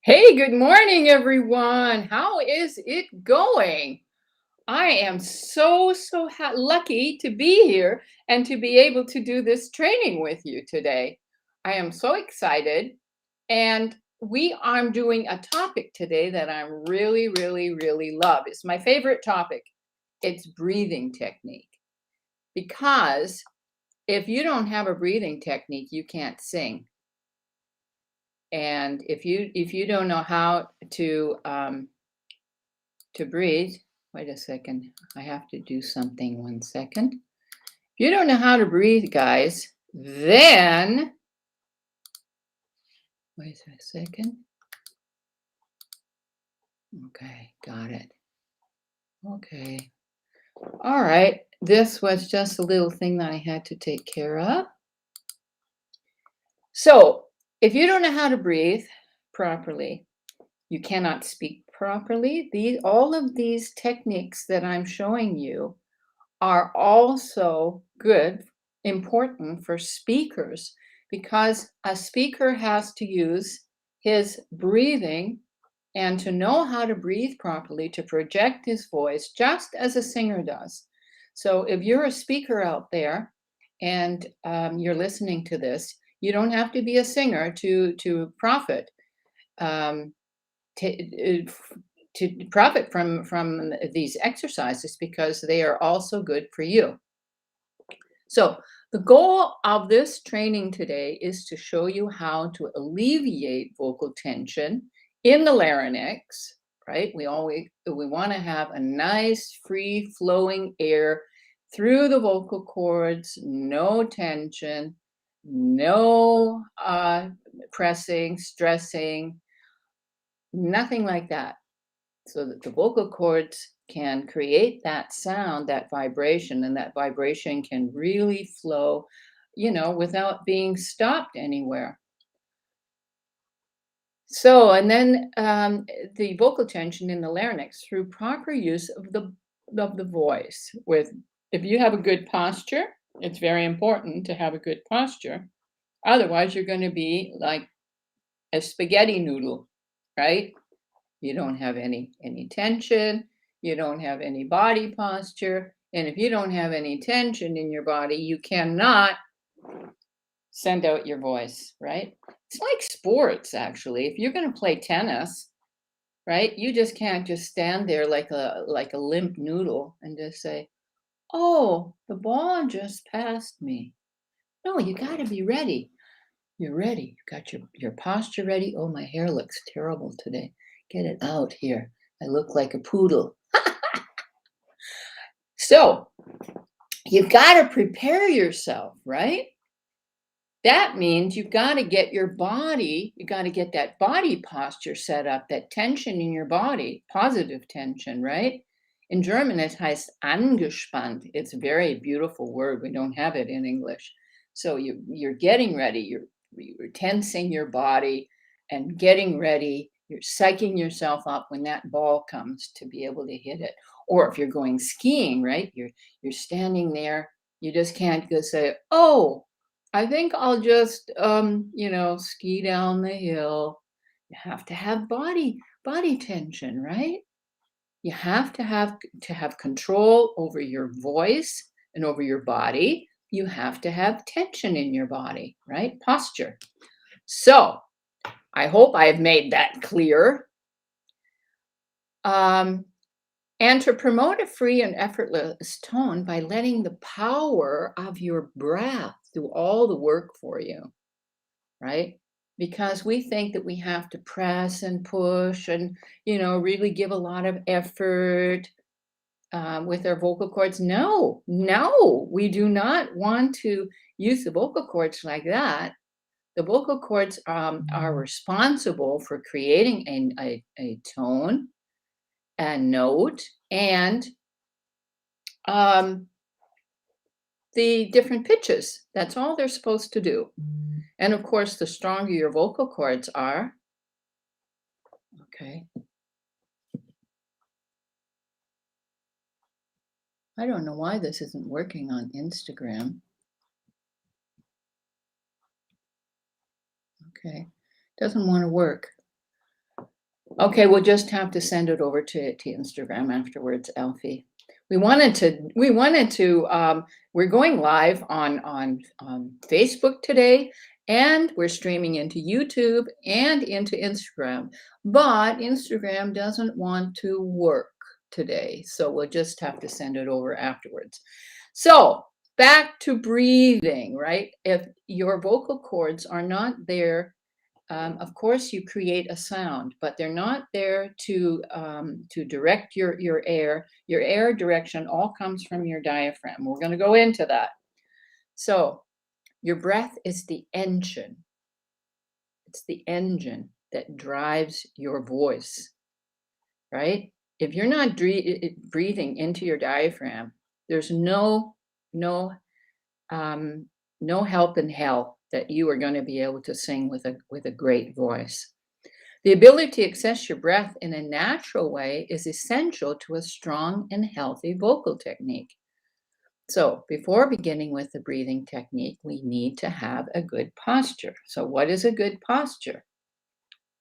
Hey, good morning, everyone. How is it going? I am so lucky to be here and to be able to do this training with you today. I am so excited, and we are doing a topic today that I really love. It's my favorite topic. It's breathing technique. Because if you don't have a breathing technique, you can't sing. And if you don't know how to breathe, wait a second. I have to do something. 1 second. If you don't know how to breathe, guys, then wait a second. Okay, got it. Okay. All right. This was just a little thing that I had to take care of. So, if you don't know how to breathe properly, you cannot speak properly. All of these techniques that I'm showing you are also good, important for speakers because a speaker has to use his breathing and to know how to breathe properly to project his voice just as a singer does. So if you're a speaker out there and you're listening to this, you don't have to be a singer to profit. Um, to, to profit from these exercises because they are also good for you. So the goal of this training today is to show you how to alleviate vocal tension in the larynx, right? We want to have a nice free flowing air through the vocal cords, no tension, no pressing, stressing, nothing like that, so that the vocal cords can create that sound, that vibration, and that vibration can really flow, without being stopped anywhere. So, and then the vocal tension in the larynx through proper use of the voice. If you have a good posture, it's very important to have a good posture. Otherwise, you're going to be like a spaghetti noodle, right? You don't have any tension, you don't have any body posture, and if you don't have any tension in your body, you cannot send out your voice, right? It's like sports actually. If you're going to play tennis, right? You just can't just stand there like a limp noodle and just say, "Oh, the ball just passed me." No, you got to be ready. You're ready. You got your posture ready. Oh, my hair looks terrible today. Get it out here. I look like a poodle. So you've got to prepare yourself, right? That means you've got to get your body, you got to get that body posture set up, that tension in your body, positive tension, right? In German, it heißt angespannt. It's a very beautiful word. We don't have it in English. So you're getting ready. You're tensing your body and getting ready. You're psyching yourself up when that ball comes to be able to hit it. Or if you're going skiing, right? You're standing there. You just can't go say, "Oh, I think I'll just, ski down the hill." You have to have body tension, right? You have to have control over your voice and over your body. You have to have tension in your body, right? Posture. So I hope I've made that clear. Um, and to promote a free and effortless tone by letting the power of your breath do all the work for you, right? Because we think that we have to press and push and, really give a lot of effort with our vocal cords. No, no, we do not want to use the vocal cords like that. The vocal cords are responsible for creating a tone, a note, and um, the different pitches. That's all they're supposed to do. And of course, the stronger your vocal cords are, okay. I don't know why this isn't working on Instagram. Okay. Doesn't want to work. Okay, we'll just have to send it over to Instagram afterwards, Alfie. We wanted to, we're going live on Facebook today, and we're streaming into YouTube and into Instagram. But Instagram doesn't want to work today, so we'll just have to send it over afterwards. So back to breathing, right? If your vocal cords are not there, of course, you create a sound, but they're not there to direct your air. Your air direction all comes from your diaphragm. We're going to go into that. So your breath is the engine. It's the engine that drives your voice, right? If you're not breathing into your diaphragm, there's no um, no help in hell that you are going to be able to sing with a great voice. The ability to access your breath in a natural way is essential to a strong and healthy vocal technique. So, before beginning with the breathing technique, we need to have a good posture. So, what is a good posture?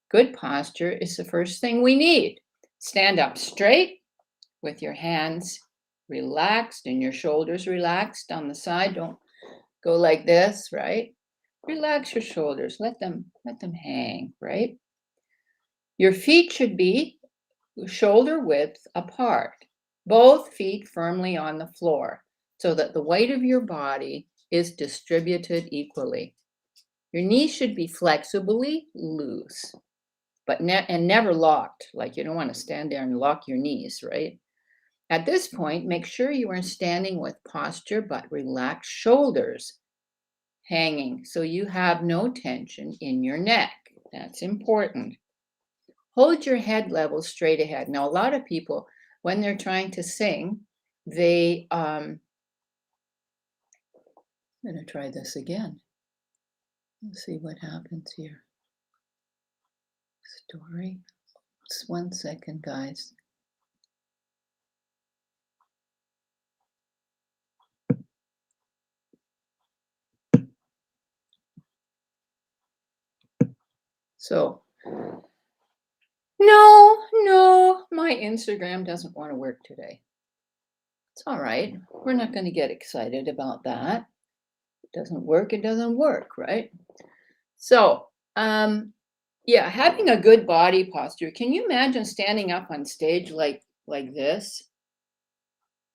Good posture is the first thing we need. Stand up straight with your hands relaxed and your shoulders relaxed on the side. Don't go like this, right? Relax your shoulders. Let them hang, right? Your feet should be shoulder width apart, both feet firmly on the floor, so that the weight of your body is distributed equally. Your knees should be flexibly loose, but never locked. Like you don't want to stand there and lock your knees, right? At this point, make sure you are standing with posture but relaxed shoulders hanging so you have no tension in your neck. That's important. Hold your head level straight ahead. Now, a lot of people, when they're trying to sing, I'm going to try this again. Let's see what happens here. Story. Just 1 second, guys. So, no, my Instagram doesn't want to work today. It's all right. We're not going to get excited about that. It doesn't work, right? So, yeah, having a good body posture. Can you imagine standing up on stage like this,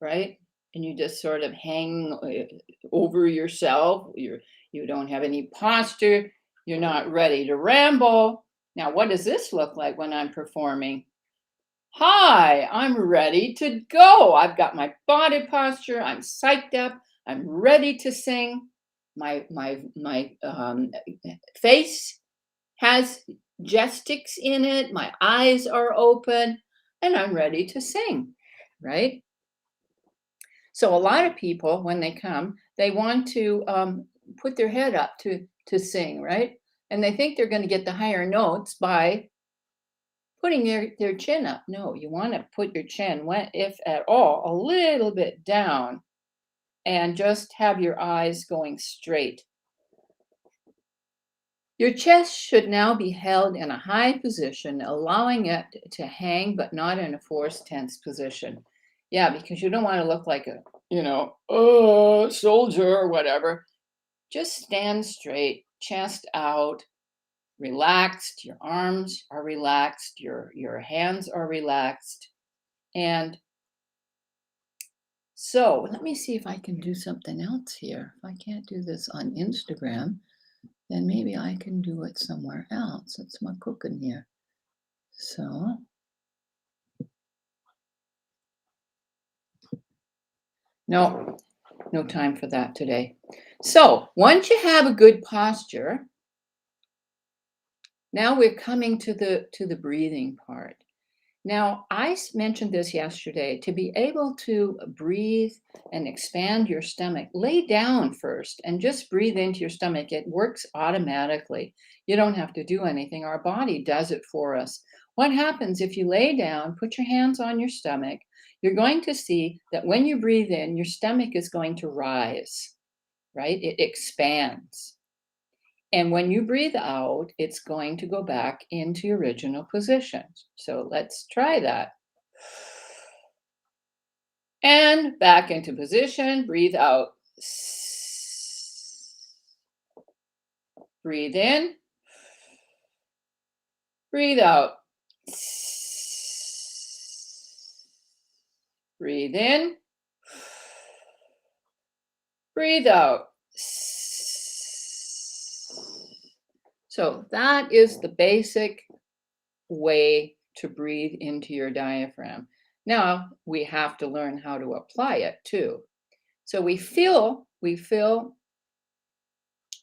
right? And you just sort of hang over yourself. You don't have any posture. You're not ready to ramble. Now, what does this look like when I'm performing? Hi, I'm ready to go. I've got my body posture. I'm psyched up. I'm ready to sing. My face has gestics in it. My eyes are open, and I'm ready to sing, right? So a lot of people, when they come, they want to put their head up to sing, right? And they think they're going to get the higher notes by putting their chin up. No, you want to put your chin, if at all, a little bit down, and just have your eyes going straight. Your chest should now be held in a high position, allowing it to hang, but not in a forced tense position. Yeah, because you don't want to look like a, soldier or whatever. Just stand straight, chest out, relaxed. Your arms are relaxed. Your hands are relaxed. And so let me see if I can do something else here. If I can't do this on Instagram, then maybe I can do it somewhere else. It's my cooking here. So, no, no time for that today. So, once you have a good posture, now we're coming to the breathing part. Now, I mentioned this yesterday. To be able to breathe and expand your stomach, lay down first and just breathe into your stomach. It works automatically. You don't have to do anything. Our body does it for us. What happens if you lay down, put your hands on your stomach? You're going to see that when you breathe in, your stomach is going to rise, right? It expands. And when you breathe out, it's going to go back into your original position. So let's try that. And back into position, breathe out. Breathe in, breathe out. Breathe in, breathe out. So that is the basic way to breathe into your diaphragm. Now we have to learn how to apply it too. So we fill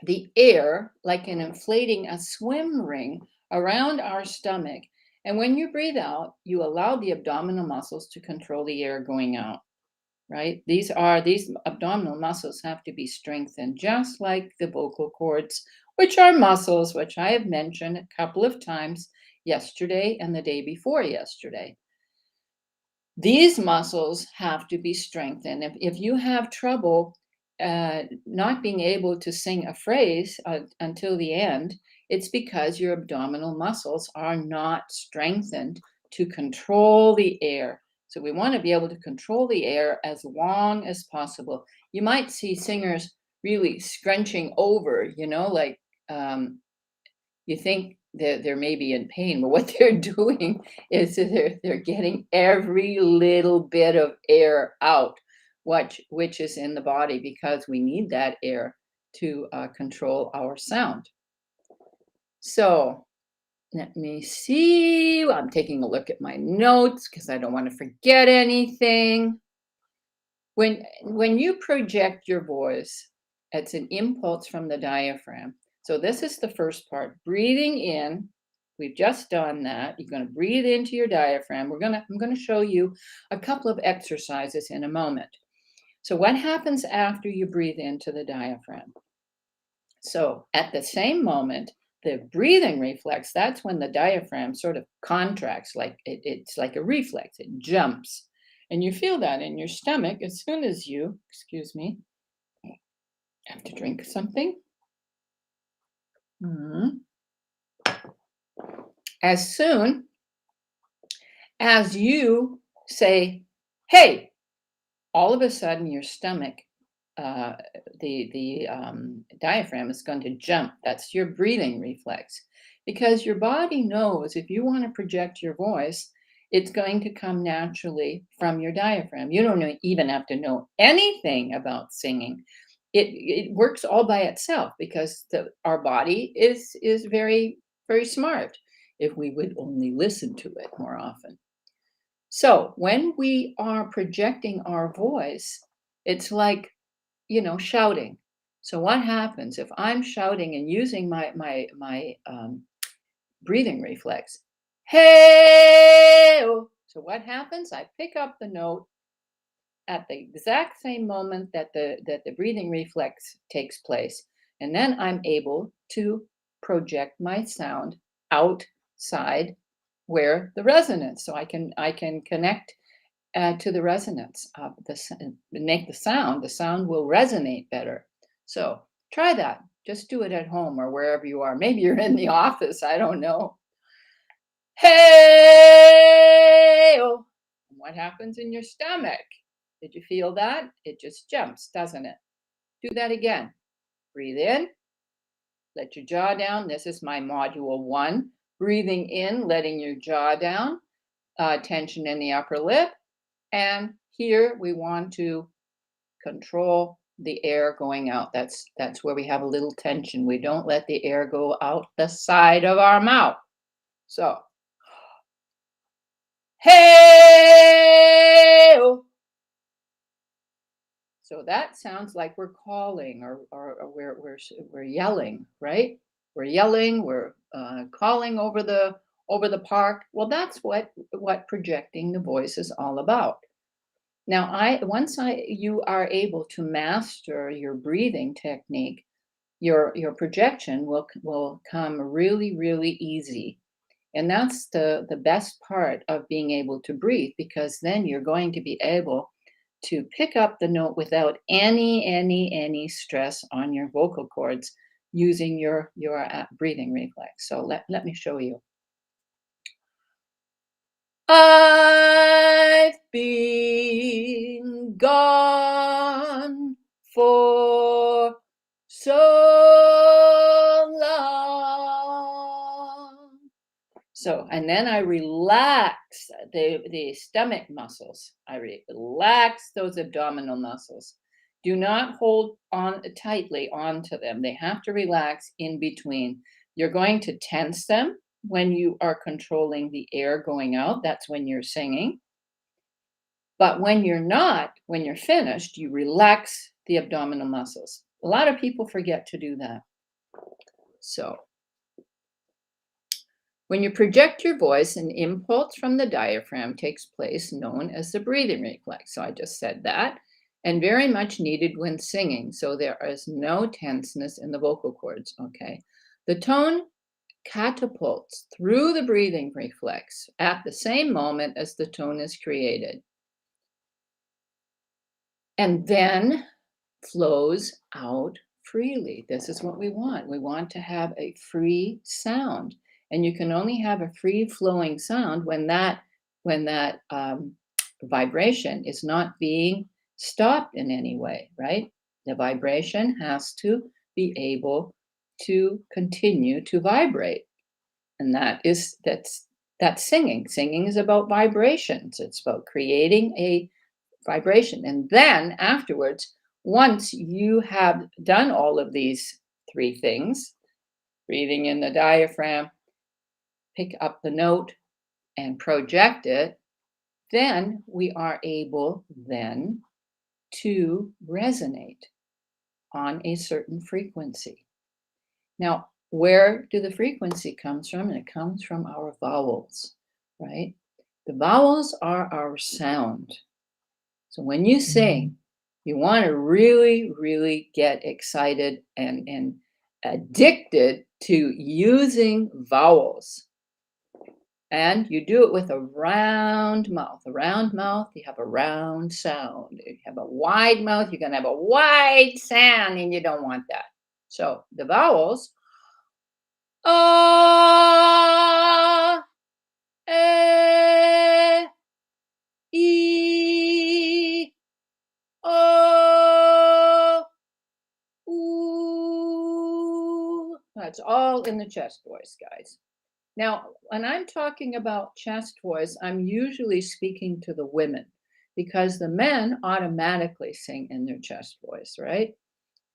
the air like in inflating a swim ring around our stomach. And when you breathe out, you allow the abdominal muscles to control the air going out, right? These abdominal muscles have to be strengthened, just like the vocal cords, which are muscles, which I have mentioned a couple of times yesterday and the day before yesterday. These muscles have to be strengthened. If you have trouble not being able to sing a phrase until the end, it's because your abdominal muscles are not strengthened to control the air. So we want to be able to control the air as long as possible. You might see singers really scrunching over, like you think that they're maybe in pain, but what they're doing is they're getting every little bit of air out, which is in the body, because we need that air to control our sound. So let me see. I'm taking a look at my notes because I don't want to forget anything. When you project your voice, it's an impulse from the diaphragm. So this is the first part, breathing in. We've just done that. You're going to breathe into your diaphragm. I'm going to show you a couple of exercises in a moment. So what happens after you breathe into the diaphragm? So at the same moment, the breathing reflex, that's when the diaphragm sort of contracts, like it's like a reflex, it jumps. And you feel that in your stomach as soon as you, excuse me, have to drink something. As soon as you say, hey, all of a sudden your stomach, the diaphragm is going to jump. That's your breathing reflex. Because your body knows if you want to project your voice, it's going to come naturally from your diaphragm. You don't even have to know anything about singing. It works all by itself because our body is very, very smart if we would only listen to it more often. So when we are projecting our voice, it's like, shouting. So what happens if I'm shouting and using my breathing reflex? Hey! So what happens? I pick up the note at the exact same moment that the breathing reflex takes place, and then I'm able to project my sound outside where the resonance. So I can connect to the resonance of make the sound. The sound will resonate better. So try that. Just do it at home or wherever you are. Maybe you're in the office. I don't know. Hey! What happens in your stomach? Did you feel that? It just jumps, doesn't it? Do that again. Breathe in. Let your jaw down. This is my module 1. Breathing in, letting your jaw down. Tension in the upper lip. And here we want to control the air going out. That's where we have a little tension. We don't let the air go out the side of our mouth. So, hey! So that sounds like we're calling or we're yelling, right? We're yelling. We're calling over the park. Well, that's what projecting the voice is all about. Now, once you are able to master your breathing technique, your projection will come really, really easy. And that's the best part of being able to breathe, because then you're going to be able to pick up the note without any stress on your vocal cords, using your breathing reflex. So let me show you. I've been gone for so long. So, and then I relax the stomach muscles. I relax those abdominal muscles. Do not hold on tightly onto them. They have to relax in between. You're going to tense them when you are controlling the air going out. That's when you're singing. But when you're not, when you're finished, you relax the abdominal muscles. A lot of people forget to do that. So, when you project your voice, an impulse from the diaphragm takes place, known as the breathing reflex. So I just said that, and very much needed when singing. So there is no tenseness in the vocal cords. Okay. The tone catapults through the breathing reflex at the same moment as the tone is created, and then flows out freely. This is what we want. We want to have a free sound, and you can only have a free flowing sound when that vibration is not being stopped in any way. Right? The vibration has to be able to continue to vibrate, and that's singing. Singing is about vibrations. It's about creating a vibration. And then afterwards, once you have done all of these three things, breathing in the diaphragm, pick up the note and project it, then we are able then to resonate on a certain frequency. Now, where do the frequency comes from? And it comes from our vowels, right? The vowels are our sound. So when you sing, you want to really, really get excited and addicted to using vowels. And you do it with a round mouth. A round mouth, you have a round sound. If you have a wide mouth, you're going to have a wide sound, and you don't want that. So the vowels, ah, eh, e, oh, ooh. That's all in the chest voice, guys. Now, when I'm talking about chest voice, I'm usually speaking to the women because the men automatically sing in their chest voice, right?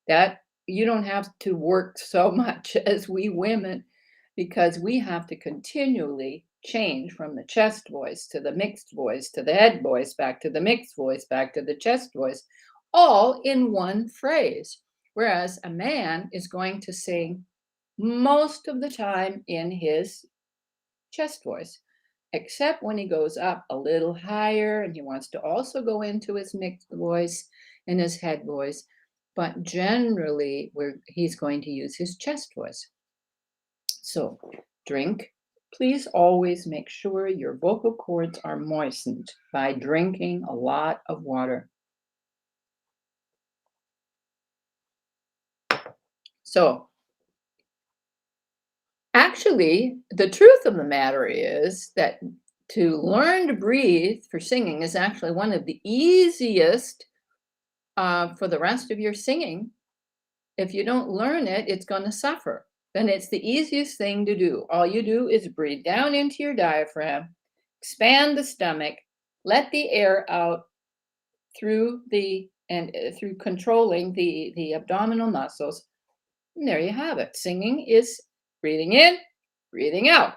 That you don't have to work so much as we women because we have to continually change from the chest voice to the mixed voice to the head voice back to the mixed voice back to the chest voice, all in one phrase. Whereas a man is going to sing most of the time in his chest voice, except when he goes up a little higher and he wants to also go into his mixed voice and his head voice. But generally, he's going to use his chest voice. So, drink. Please always make sure your vocal cords are moistened by drinking a lot of water. So, actually, the truth of the matter is that to learn to breathe for singing is actually one of the easiest for the rest of your singing. If you don't learn it, it's going to suffer. Then it's the easiest thing to do. All you do is breathe down into your diaphragm, expand the stomach, let the air out through through controlling the abdominal muscles. And there you have it. Singing is breathing in, breathing out,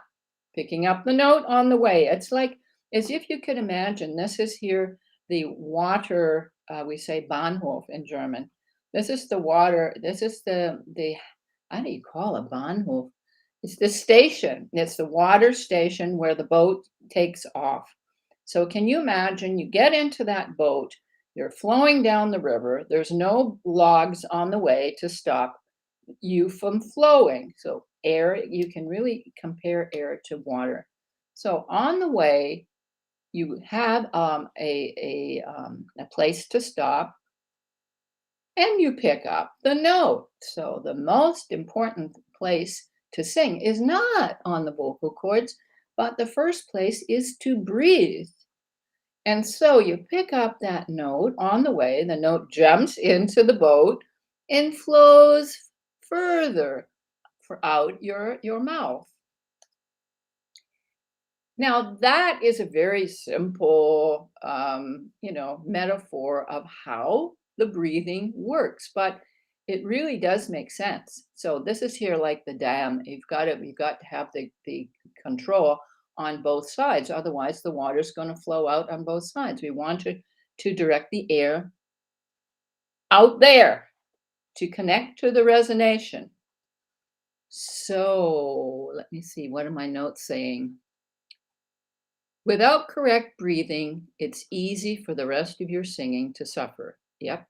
picking up the note on the way. It's like as if you could imagine this is here the water, we say Bahnhof in German. This is the water, this is the how do you call a Bahnhof? It's the station. It's the water station where the boat takes off. So can you imagine you get into that boat, you're flowing down the river, there's no logs on the way to stop you from flowing. So air, you can really compare air to water. So on the way, you have a place to stop. and you pick up the note. So the most important place to sing is not on the vocal cords, but the first place is to breathe. And so you pick up that note on the way, the note jumps into the boat and flows further out your mouth. Now that is a very simple, metaphor of how the breathing works, but it really does make sense. So this is here like the dam. You've got to have the control on both sides. Otherwise, the water's going to flow out on both sides. We want to direct the air out there to connect to the resonation. So let me see. What are my notes saying? Without correct breathing, it's easy for the rest of your singing to suffer. Yep,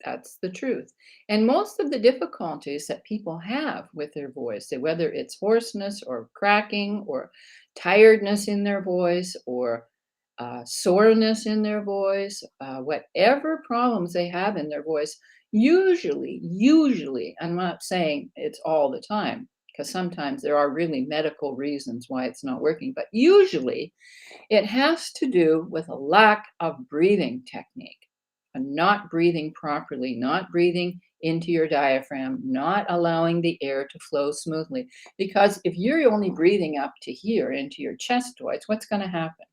that's the truth. And most of the difficulties that people have with their voice, whether it's hoarseness or cracking or tiredness in their voice or soreness in their voice, whatever problems they have in their voice, usually, I'm not saying it's all the time, because sometimes there are really medical reasons why it's not working, but usually it has to do with a lack of breathing technique, and not breathing properly, not breathing into your diaphragm, not allowing the air to flow smoothly. Because if you're only breathing up to here into your chestoids, what's going to happen?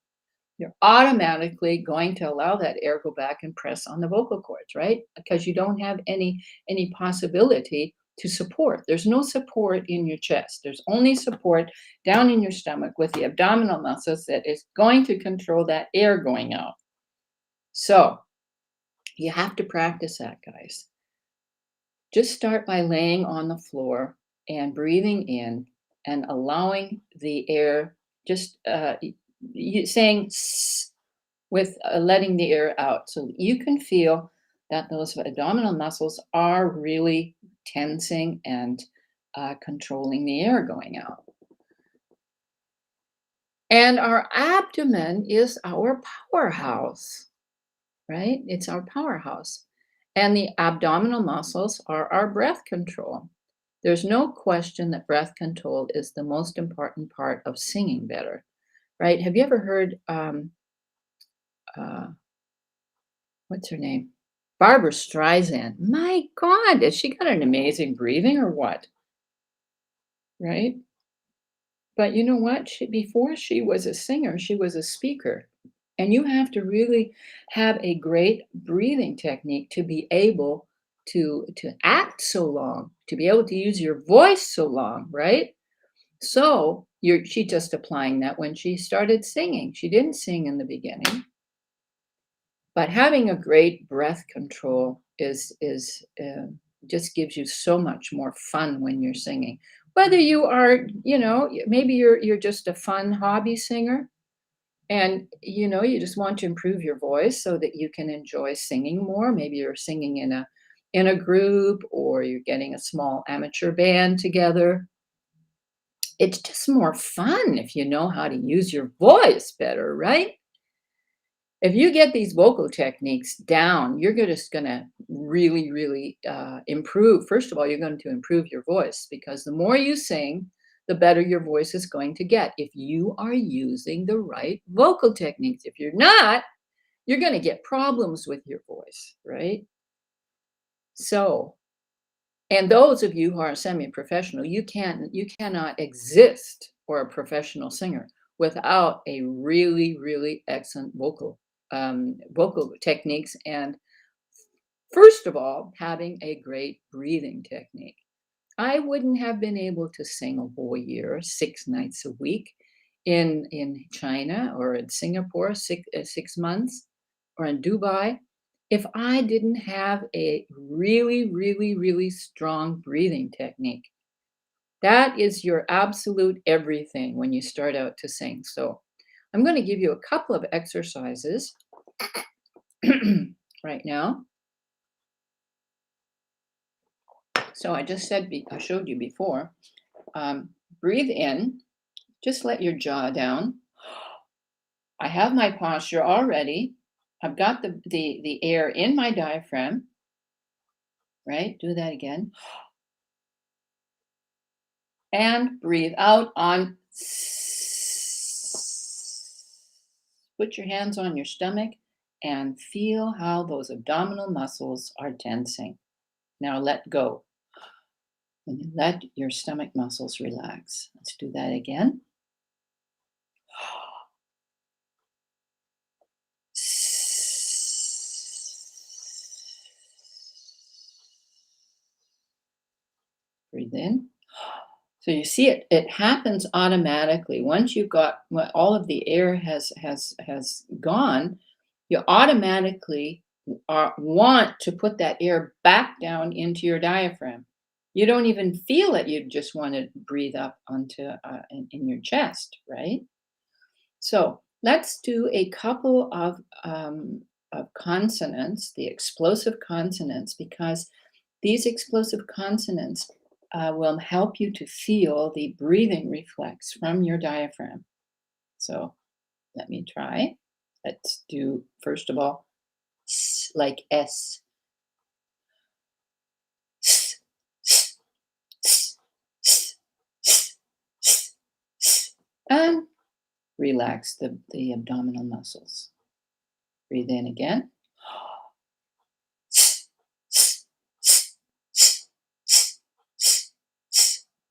You're automatically going to allow that air go back and press on the vocal cords, right? Because you don't have any possibility to support. There's no support in your chest. There's only support down in your stomach with the abdominal muscles that is going to control that air going out. So you have to practice that, guys. Just start by laying on the floor and breathing in and allowing the air, just saying "S," with letting the air out. So you can feel that those abdominal muscles are really tensing and controlling the air going out. And our abdomen is our powerhouse, right? It's our powerhouse. And the abdominal muscles are our breath control. There's no question that breath control is the most important part of singing better, right? Have you ever heard, uh, what's her name? Barbara Streisand. My God, has she got an amazing breathing or what? Right? But you know what? Before she was a singer, she was a speaker. And you have to really have a great breathing technique to be able to act so long, to be able to use your voice so long, right? So she just applying that when she started singing. She didn't sing in the beginning. But having a great breath control is just gives you so much more fun when you're singing. Whether you are, maybe you're just a fun hobby singer, and you just want to improve your voice so that you can enjoy singing more. Maybe you're singing in a group, or you're getting a small amateur band together. It's just more fun if you know how to use your voice better, right? If you get these vocal techniques down, you're just going to really, really improve. First of all, you're going to improve your voice, because the more you sing, the better your voice is going to get if you are using the right vocal techniques. If you're not, you're going to get problems with your voice, right? So, and those of you who are semi-professional, you cannot exist or a professional singer without a really, really excellent vocal techniques, and first of all, having a great breathing technique. I wouldn't have been able to sing a whole year, 6 nights a week in China or in Singapore, 6 months, or in Dubai, if I didn't have a really, really, really strong breathing technique. That is your absolute everything when you start out to sing. So I'm going to give you a couple of exercises right now. So I showed you before. Breathe in, just let your jaw down. I have my posture already. I've got the air in my diaphragm. right? Do that again. And breathe out on. Put your hands on your stomach and feel how those abdominal muscles are tensing. Now let go. And you let your stomach muscles relax. Let's do that again. Breathe in. So you see it happens automatically. Once you've got all of the air has gone, you automatically want to put that air back down into your diaphragm. You don't even feel it. You just want to breathe up onto in your chest, right? So let's do a couple of consonants, the explosive consonants, because these explosive consonants will help you to feel the breathing reflex from your diaphragm. So let me try. Let's do, first of all, S like S. S, S, S, S, S, S, S. And relax the abdominal muscles. Breathe in again.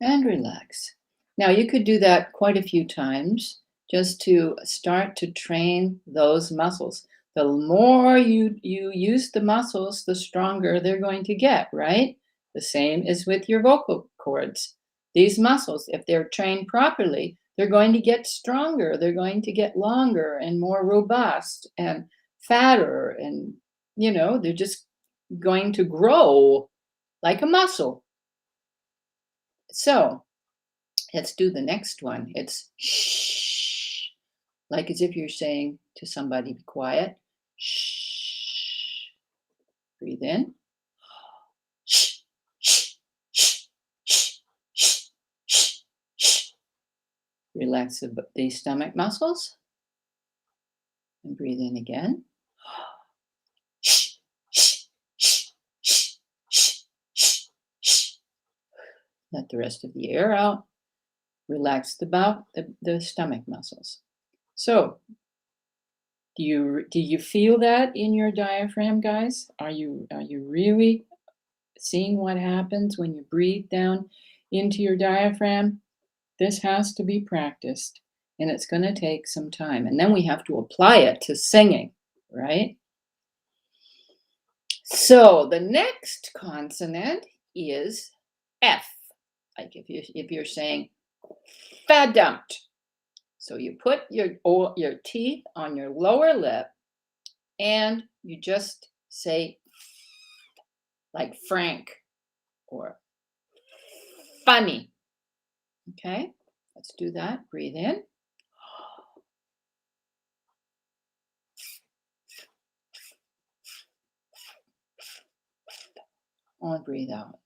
And relax. Now you could do that quite a few times just to start to train those muscles. The more you use the muscles, the stronger they're going to get, right? The same is with your vocal cords. These muscles, if they're trained properly, they're going to get stronger. They're going to get longer and more robust and fatter. And, they're just going to grow like a muscle. So let's do the next one. It's shh, like as if you're saying to somebody, be quiet. Shh. Breathe in. Shh, shh, shh, shh, shh, shh, shh. Relax the stomach muscles. And breathe in again. Shh, shh, shh, shh, shh, shh, shh. Let the rest of the air out. Relax the stomach muscles. So, do you feel that in your diaphragm, guys? Are you really seeing what happens when you breathe down into your diaphragm? This has to be practiced, and it's going to take some time. And then we have to apply it to singing, right? So the next consonant is F. Like if you're saying fadumped. So you put your teeth on your lower lip and you just say like Frank or funny. Okay, let's do that. Breathe in. And breathe out.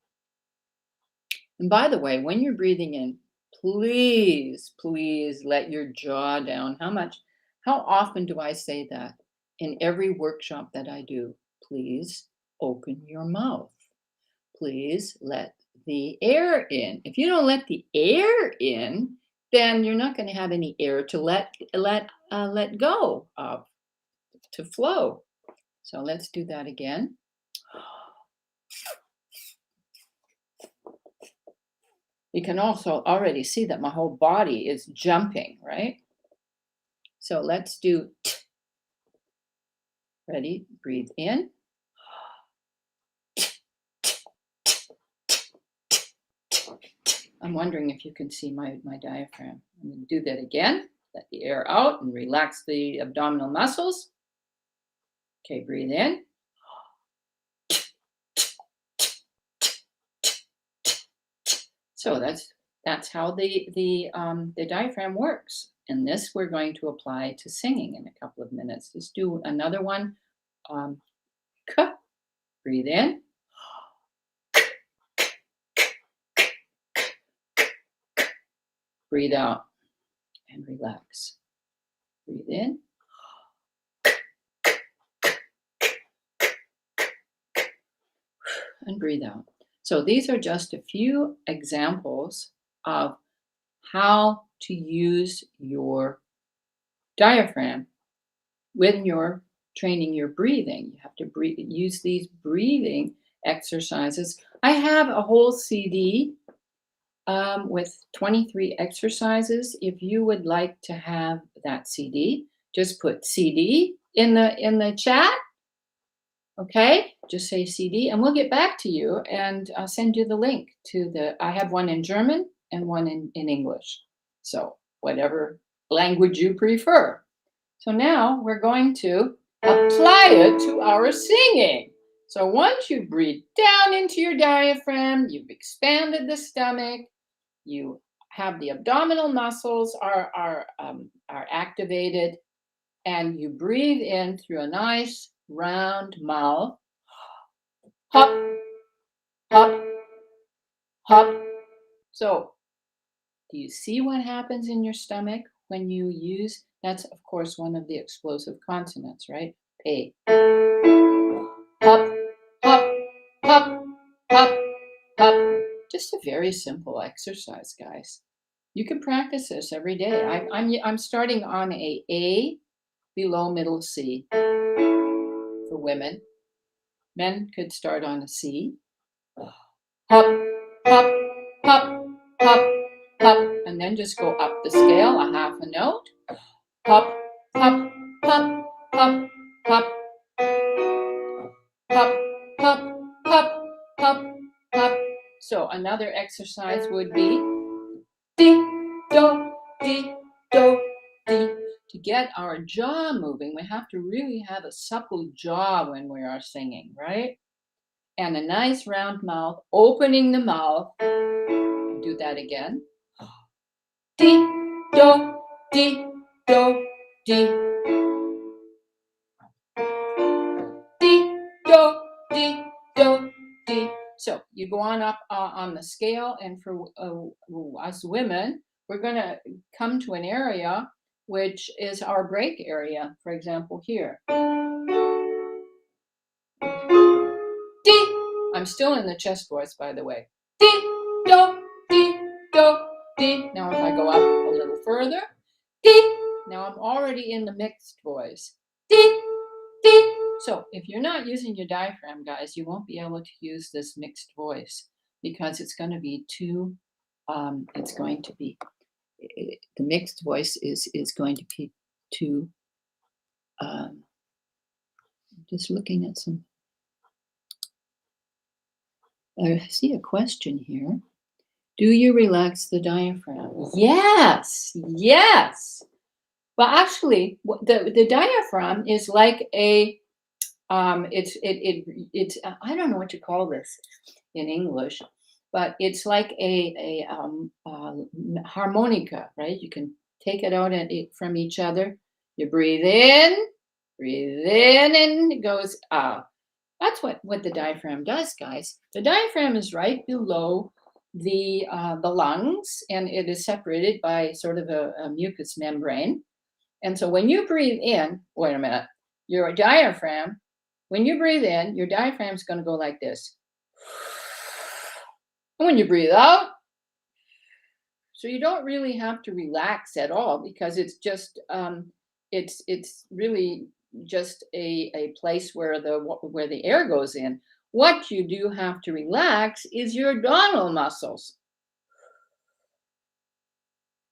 And by the way, when you're breathing in, please, please let your jaw down. How often do I say that in every workshop that I do? Please open your mouth. Please let the air in. If you don't let the air in, then you're not going to have any air to let go of, to flow. So let's do that again. You can also already see that my whole body is jumping, right? So let's do t. Ready? Breathe in. I'm wondering if you can see my diaphragm. I'm going to do that again. Let the air out and relax the abdominal muscles. Okay, breathe in. So that's how the diaphragm works. And this we're going to apply to singing in a couple of minutes. Let's do another one. K. Breathe in. Breathe out and relax. Breathe in. and breathe out. So these are just a few examples of how to use your diaphragm when you're training your breathing. You have to use these breathing exercises. I have a whole CD with 23 exercises. If you would like to have that CD, just put CD in the chat. Okay, just say CD, and we'll get back to you, and I'll send you the link to I have one in German and one in English. So whatever language you prefer. So now we're going to apply it to our singing. So once you breathe down into your diaphragm, you've expanded the stomach, you have the abdominal muscles are activated, and you breathe in through a nice round mouth. Hop, hop, hop. So, do you see what happens in your stomach when you use? That's, of course, one of the explosive consonants, right? A. Hop, hop, hop, hop, hop. Just a very simple exercise, guys. You can practice this every day. I'm starting on A below middle C for women. Men could start on a C. Hop, hop, hop, hop, hop, and then just go up the scale a half a note. Hop, hop, hop, hop, hop, hop, hop, hop, hop, hop. So another exercise would be di, do, di, do, di. To get our jaw moving, we have to really have a supple jaw when we are singing, right? And a nice round mouth, opening the mouth. Do that again. Di, do, di, do, di. Di, do, di, do, di. So you go on up on the scale, and for us women, we're going to come to an area which is our break area. For example, here. Di. I'm still in the chest voice, by the way. Di, do, di, do, di. Now if I go up a little further, di. Now I'm already in the mixed voice. Di, di. So if you're not using your diaphragm, guys, you won't be able to use this mixed voice because it's going to be too, the mixed voice is going to be too, just looking at some, I see a question here. Do you relax the diaphragm? Yes, yes. Well, actually, the diaphragm is like a, it's I don't know what to call this in English, but it's like a harmonica, right? You can take it out from each other. You breathe in, and it goes out. That's what the diaphragm does, guys. The diaphragm is right below the lungs, and it is separated by sort of a mucous membrane. And so when you breathe in, wait a minute, your diaphragm, when you breathe in, your diaphragm is going to go like this. And when you breathe out, so you don't really have to relax at all because it's just, it's really just a place where the air goes in. What you do have to relax is your abdominal muscles.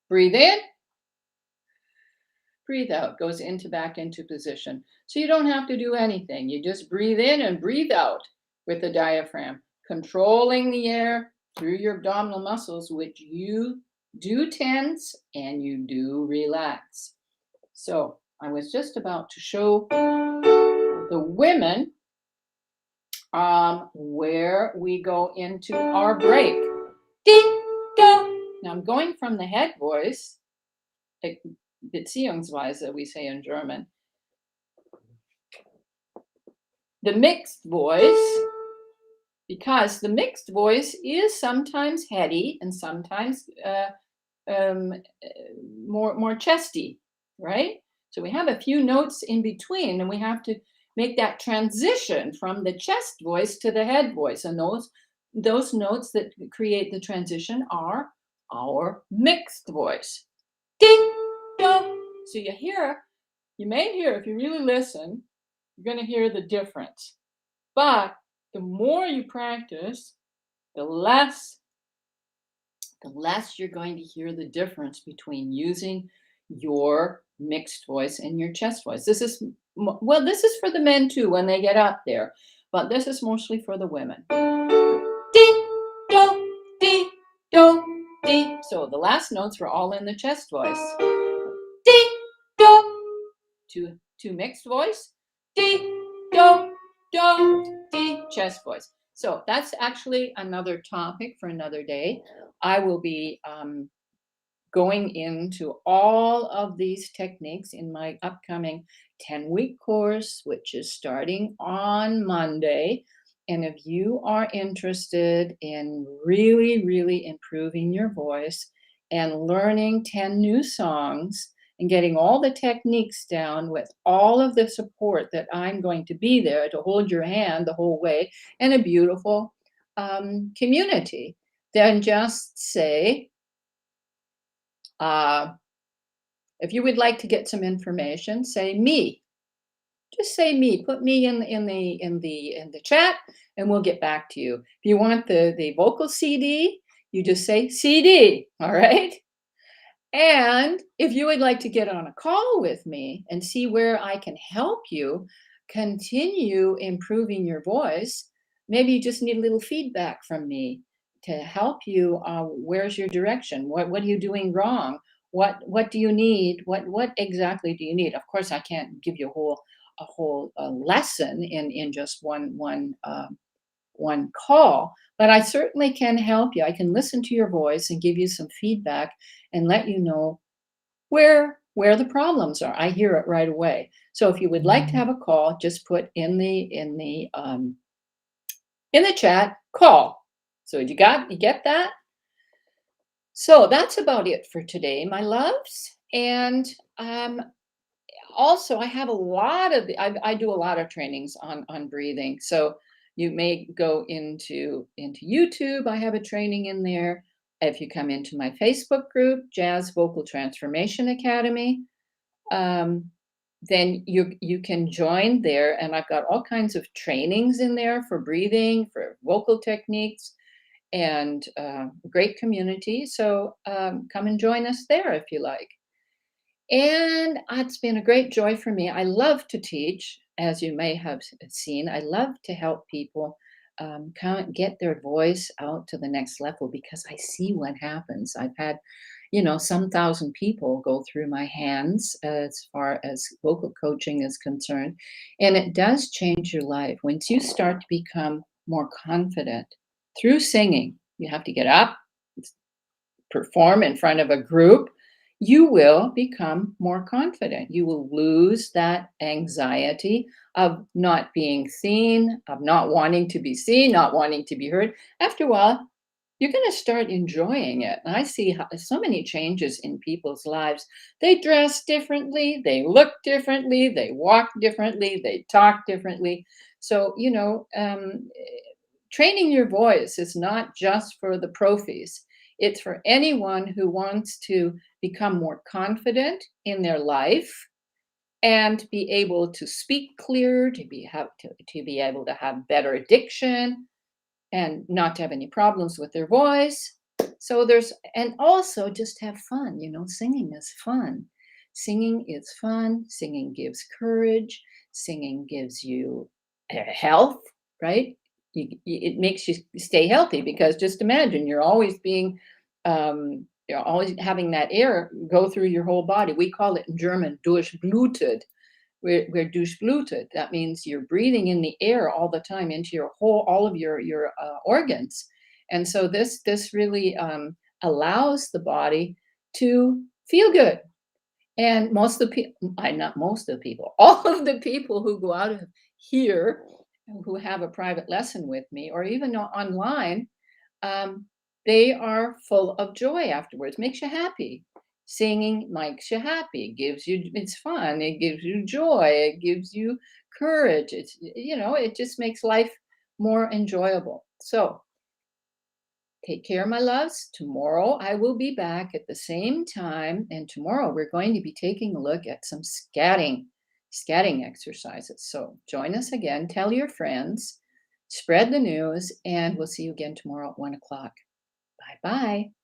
Breathe in, breathe out, goes back into position. So you don't have to do anything. You just breathe in and breathe out with the diaphragm, controlling the air through your abdominal muscles, which you do tense and you do relax. So I was just about to show the women where we go into our break. Di, do. Now I'm going from the head voice, Beziehungsweise, we say in German. The mixed voice, because the mixed voice is sometimes heady and sometimes more chesty, right? So we have a few notes in between, and we have to make that transition from the chest voice to the head voice. And those notes that create the transition are our mixed voice. Ding dong. So you may hear, if you really listen, you're going to hear the difference. But the more you practice, the less you're going to hear the difference between using your mixed voice and your chest voice. This is for the men too when they get up there, but this is mostly for the women. Ding dong, ding dong, ding. So the last notes were all in the chest voice. Ding dong. Two mixed voice. Ding dong dong, ding, chest voice. So that's actually another topic for another day. I will be going into all of these techniques in my upcoming 10-week course, which is starting on Monday. And if you are interested in really, really improving your voice and learning 10 new songs and getting all the techniques down with all of the support that I'm going to be there to hold your hand the whole way and a beautiful community, then just say, if you would like to get some information, say me. Just say me. Put me in the chat, and we'll get back to you. If you want the vocal CD, you just say CD. All right. And if you would like to get on a call with me and see where I can help you continue improving your voice, maybe you just need a little feedback from me to help you. Where's your direction? What are you doing wrong? What do you need? What exactly do you need? Of course, I can't give you a whole lesson in just one call, but I certainly can help you. I can listen to your voice and give you some feedback and let you know where the problems are. I hear it right away. So if you would like to have a call, just put in the chat call. So you get that? So that's about it for today, my loves. And also I have a lot of I do a lot of trainings on breathing. So you may go into YouTube. I have a training in there. If you come into my Facebook group, Jazz Vocal Transformation Academy, then you can join there, and I've got all kinds of trainings in there for breathing, for vocal techniques, and great community. So come and join us there if you like. And it's been a great joy for me. I love to teach, as you may have seen. I love to help people get their voice out to the next level because I see what happens. I've had, some thousand people go through my hands as far as vocal coaching is concerned. And it does change your life. Once you start to become more confident through singing, you have to get up, perform in front of a group, you will become more confident. You will lose that anxiety of not being seen, of not wanting to be seen, not wanting to be heard. After a while, you're going to start enjoying it. And I see so many changes in people's lives. They dress differently, they look differently, they walk differently, they talk differently. So, training your voice is not just for the profis. It's for anyone who wants to become more confident in their life and be able to speak clear, to be able to have better diction and not to have any problems with their voice. So and also just have fun. Singing is fun. Singing is fun. Singing gives courage. Singing gives you health, right? It makes you stay healthy because just imagine you're always having that air go through your whole body. We call it in German durchblutet. We're durchblutet. That means you're breathing in the air all the time into all of your organs. And so this really allows the body to feel good. And most of the people, not most of the people, all of the people who go out of here, who have a private lesson with me, or even online, um, they are full of joy afterwards. Makes you happy. Singing makes you happy. It's fun. It gives you joy. It gives you courage. It just makes life more enjoyable. So take care, my loves. Tomorrow I will be back at the same time. And tomorrow we're going to be taking a look at some scatting exercises. So join us again. Tell your friends, spread the news, and we'll see you again tomorrow at 1 o'clock. Bye bye.